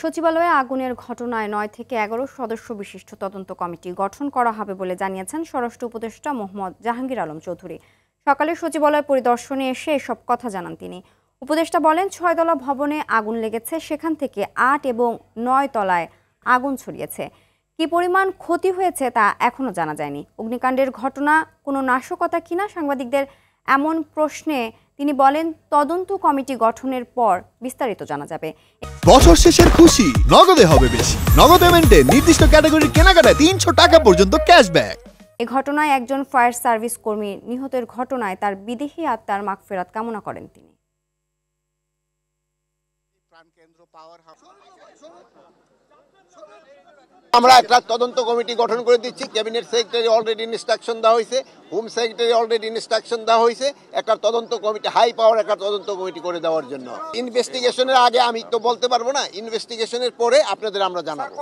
সচিবালয়ে আগুনের ঘটনায় ৯ থেকে ১১ সদস্য বিশিষ্ট তদন্ত কমিটি গঠন করা হবে বলে জানিয়েছেন স্বরাষ্ট্র উপদেষ্টা মোহাম্মদ জাহাঙ্গীর আলম চৌধুরী। সকালে সচিবালয় পরিদর্শনে এসে এসব কথা জানান তিনি। উপদেষ্টা বলেন, ৬ তলা ভবনে আগুন লেগেছে, সেখান থেকে ৮ এবং ৯ তলায় আগুন ছড়িয়েছে। কি পরিমাণ ক্ষতি হয়েছে তা এখনো জানা যায়নি। অগ্নিকাণ্ডের ঘটনা কোনো নাশকতা কিনা সাংবাদিকদের এমন প্রশ্নে তিনি বলেন, তদন্ত কমিটি গঠনের পর বিস্তারিত জানা যাবে। বছর শেষের খুশি নগদে হবে বেশি। নগদ পেমেন্টে নির্দিষ্ট ক্যাটাগরির কেনাকাটায় ৩০০ টাকা পর্যন্ত ক্যাশব্যাক। এ ঘটনায় একজন ফায়ার সার্ভিস কর্মী নিহতের ঘটনায় তার বিদেহী আত্মার মাগফিরাত কামনা করেন তিনি। আমরা একটা তদন্ত কমিটি গঠন করে দিচ্ছি। ক্যাবিনেট সেক্রেটারি অলরেডি ইনস্ট্রাকশন দেওয়া হয়েছে, হোম সেক্রেটারি অলরেডি ইনস্ট্রাকশন দেওয়া হয়েছে একটা তদন্ত কমিটি, হাই পাওয়ার একটা তদন্ত কমিটি করে দেওয়ার জন্য। ইনভেস্টিগেশনের আগে আমি তো বলতে পারবো না, ইনভেস্টিগেশনের পরে আপনাদের আমরা জানাবো।